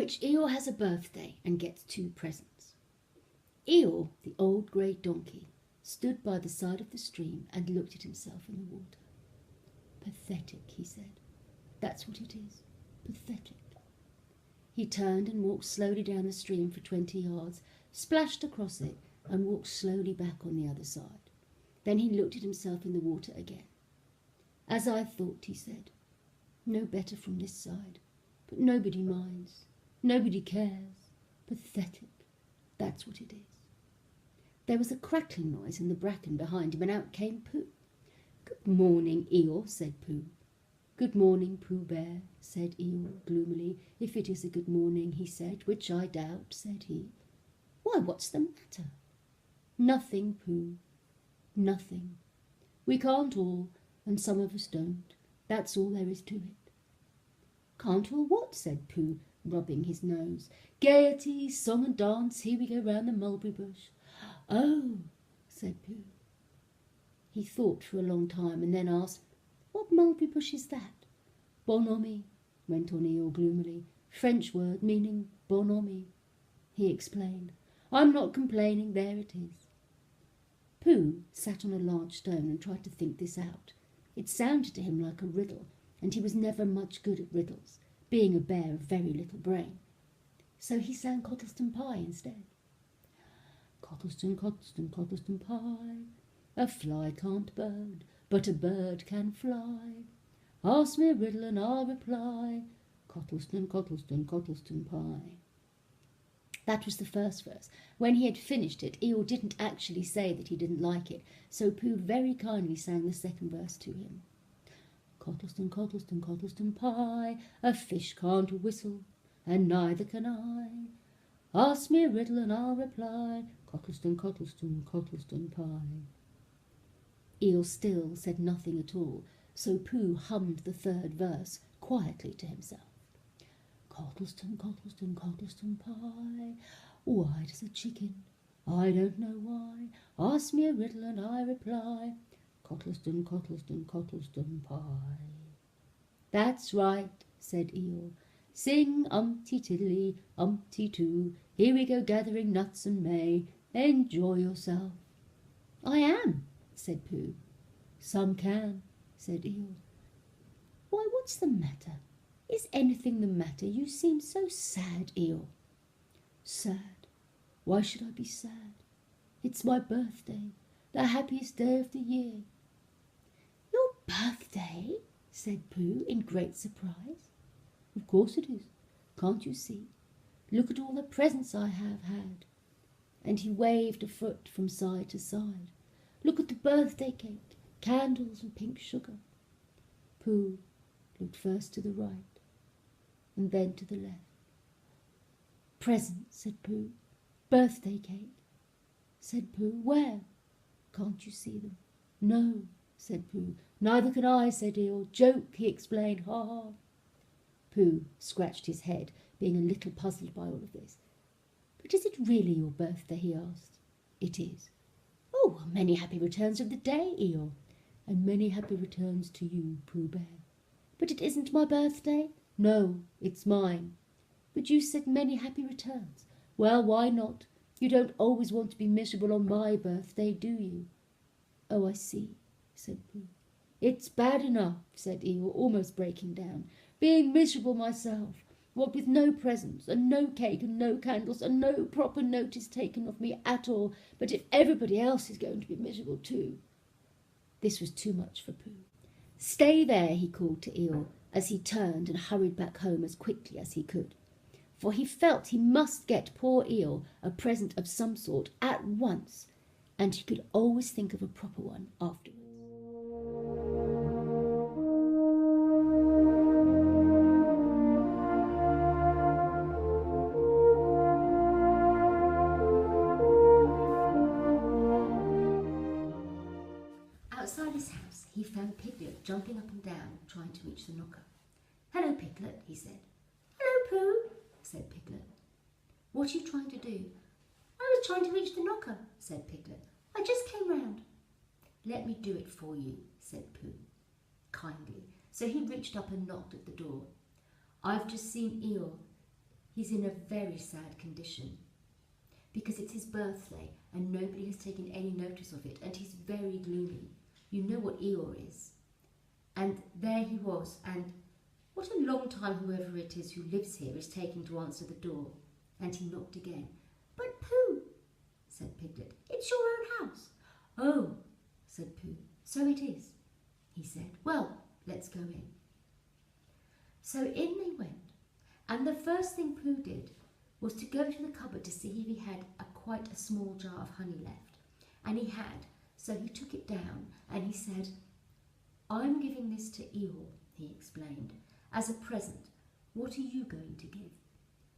which Eeyore has a birthday and gets 2 presents. Eeyore, the old grey donkey, stood by the side of the stream and looked at himself in the water. Pathetic, he said. That's what it is. Pathetic. He turned and walked slowly down the stream for 20 yards, splashed across it, and walked slowly back on the other side. Then he looked at himself in the water again. As I thought, he said. No better from this side, but nobody minds. Nobody cares. Pathetic. That's what it is. There was a crackling noise in the bracken behind him, and out came Pooh. Good morning, Eeyore, said Pooh. Good morning, Pooh Bear, said Eeyore gloomily. If it is a good morning, he said, which I doubt, said he. Why, what's the matter? Nothing, Pooh. Nothing. We can't all, and some of us don't. That's all there is to it. Can't all what? Said Pooh, rubbing his nose. Gaiety, song and dance, here we go round the mulberry bush. Oh, said Pooh. He thought for a long time and then asked, What mulberry bush is that? Bonhomie, went on Eeyore gloomily. French word meaning bonhomie. He explained. I'm not complaining, there it is. Pooh sat on a large stone and tried to think this out. It sounded to him like a riddle, and he was never much good at riddles, being a bear of very little brain. So he sang Cottleston Pie instead. Cottleston, Cottleston, Cottleston Pie, a fly can't bird, but a bird can fly. Ask me a riddle and I'll reply, Cottleston, Cottleston, Cottleston Pie. That was the first verse. When he had finished it, Eeyore didn't actually say that he didn't like it, so Pooh very kindly sang the second verse to him. Cottleston, Cottleston, Cottleston Pie, a fish can't whistle, and neither can I. Ask me a riddle and I'll reply, Cottleston, Cottleston, Cottleston Pie. Eeyore still said nothing at all, so Pooh hummed the third verse quietly to himself. Cottleston, Cottleston, Cottleston Pie, white as a chicken, I don't know why. Ask me a riddle and I reply, Cottleston, Cottleston, Cottleston Pie. That's right, said Eeyore. Sing umpty tiddly, umpty too. Here we go gathering nuts and may. Enjoy yourself. I am, said Pooh. Some can, said Eeyore. Why, what's the matter? Is anything the matter? You seem so sad, Eeyore. Sad? Why should I be sad? It's my birthday, the happiest day of the year. Your birthday? Said Pooh in great surprise. Of course it is. Can't you see? Look at all the presents I have had. And he waved a foot from side to side. Look at the birthday cake, candles and pink sugar. Pooh looked first to the right and then to the left. Presents, said Pooh. Birthday cake, said Pooh. Where? Can't you see them? No, said Pooh. Neither can I, said Eeyore. Joke, he explained. Ha ha. Pooh scratched his head, being a little puzzled by all of this. But is it really your birthday? He asked. It is. Oh, well, many happy returns of the day, Eeyore. And many happy returns to you, Pooh Bear. But it isn't my birthday? No, it's mine. But you said many happy returns. Well, why not? You don't always want to be miserable on my birthday, do you? Oh, I see, said Pooh. It's bad enough, said Eeyore, almost breaking down. Being miserable myself, what with no presents, and no cake, and no candles, and no proper notice taken of me at all, but if everybody else is going to be miserable too. This was too much for Pooh. Stay there, he called to Eeyore, as he turned and hurried back home as quickly as he could. For he felt he must get poor Eeyore a present of some sort at once, and he could always think of a proper one afterwards. Outside his house, he found Piglet jumping up and down, trying to reach the knocker. Hello, Piglet, he said. Hello, Pooh, said Piglet. What are you trying to do? I was trying to reach the knocker, said Piglet. I just came round. Let me do it for you, said Pooh, kindly. So he reached up and knocked at the door. I've just seen Eeyore. He's in a very sad condition because it's his birthday and nobody has taken any notice of it, and he's very gloomy. You know what Eeyore is. And there he was, and what a long time whoever it is who lives here is taking to answer the door. And he knocked again. "But Pooh," said Piglet, "it's your own house." "Oh," said Pooh, "so it is," he said. "Well, let's go in." So in they went, and the first thing Pooh did was to go to the cupboard to see if he had quite a small jar of honey left. And he had, so he took it down and he said, "I'm giving this to Eeyore," he explained, "as a present. What are you going to give?"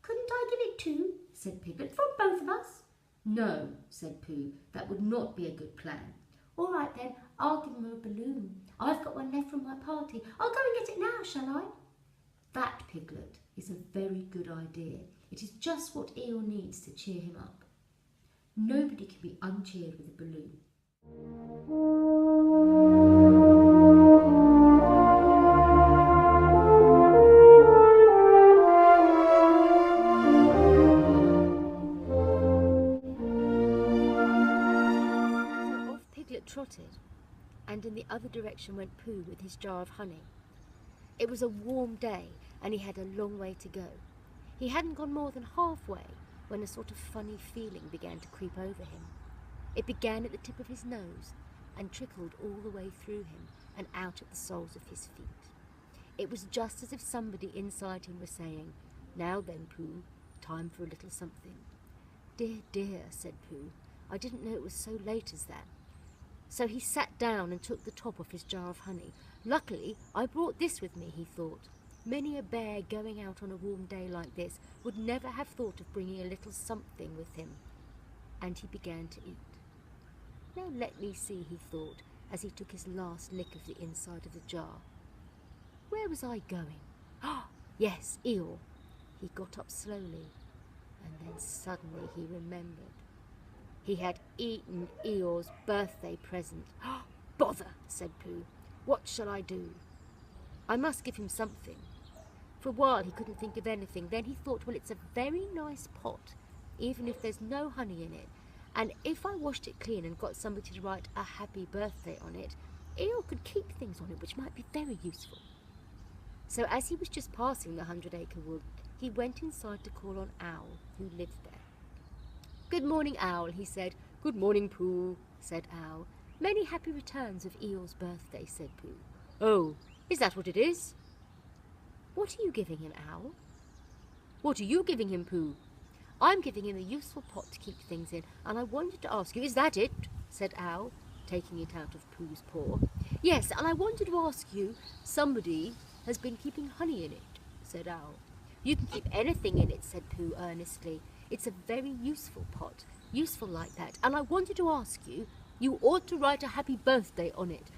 "Couldn't I give it too?" said Piglet, "from both of us?" "No," said Pooh, "that would not be a good plan." "All right then, I'll give him a balloon. I've got one left from my party. I'll go and get it now, shall I?" That, Piglet, is a very good idea. It is just what Eeyore needs to cheer him up. Nobody can be uncheered with a balloon. So off Piglet trotted, and in the other direction went Pooh with his jar of honey. It was a warm day, and he had a long way to go. He hadn't gone more than halfway when a sort of funny feeling began to creep over him. It began at the tip of his nose and trickled all the way through him and out at the soles of his feet. It was just as if somebody inside him was saying, "Now then, Pooh, time for a little something." "Dear, dear," said Pooh, "I didn't know it was so late as that." So he sat down and took the top off his jar of honey. "Luckily, I brought this with me," he thought. Many a bear going out on a warm day like this would never have thought of bringing a little something with him. And he began to eat. "Now let me see," he thought, as he took his last lick of the inside of the jar. "Where was I going? Ah, yes, Eeyore." He got up slowly, and then suddenly he remembered. He had eaten Eeyore's birthday present. "Ah, bother," said Pooh. "What shall I do? I must give him something." For a while he couldn't think of anything. Then he thought, well, it's a very nice pot, even if there's no honey in it. And if I washed it clean and got somebody to write a happy birthday on it, Eeyore could keep things on it which might be very useful. So as he was just passing the 100-acre wood, he went inside to call on Owl, who lived there. "Good morning, Owl," he said. "Good morning, Pooh," said Owl. "Many happy returns of Eeyore's birthday," said Pooh. "Oh, is that what it is?" "What are you giving him, Owl?" "What are you giving him, Pooh?" "I'm giving him a useful pot to keep things in, and I wanted to ask you—" "Is that it?" said Owl, taking it out of Pooh's paw. "Yes, and I wanted to ask you—" "Somebody has been keeping honey in it," said Owl. "You can keep anything in it," said Pooh earnestly. "It's a very useful pot, useful like that, and I wanted to ask you— You ought to write a happy birthday on it."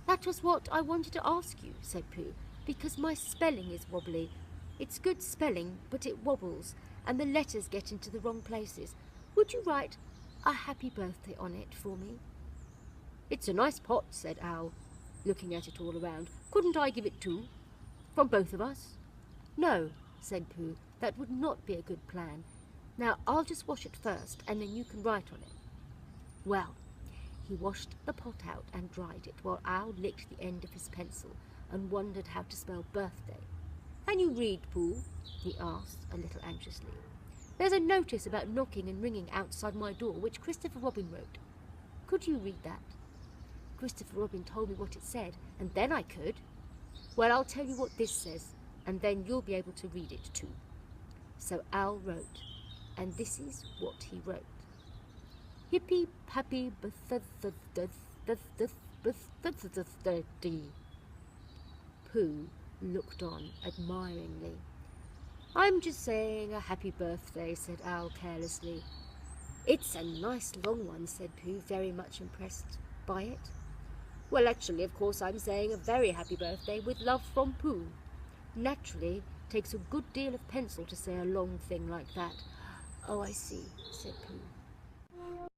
"That was what I wanted to ask you," said Pooh, "because my spelling is wobbly. It's good spelling, but it wobbles, and the letters get into the wrong places. Would you write a happy birthday on it for me?" "It's a nice pot," said Owl, looking at it all around. "Couldn't I give it too? From both of us?" "No," said Pooh, "that would not be a good plan. Now, I'll just wash it first, and then you can write on it." Well, he washed the pot out and dried it, while Owl licked the end of his pencil and wondered how to spell birthday. "Can you read, Pooh?" he asked, a little anxiously. "There's a notice about knocking and ringing outside my door, which Christopher Robin wrote. Could you read that?" "Christopher Robin told me what it said, and then I could." "Well, I'll tell you what this says, and then you'll be able to read it too." So Owl wrote, and this is what he wrote. "Hippy Pappy birthday." Pooh looked on admiringly. "I'm just saying a happy birthday," said Owl carelessly. "It's a nice long one," said Pooh, very much impressed by it. "Well, actually, of course, I'm saying a very happy birthday with love from Pooh. Naturally, it takes a good deal of pencil to say a long thing like that." "Oh, I see," said Pooh.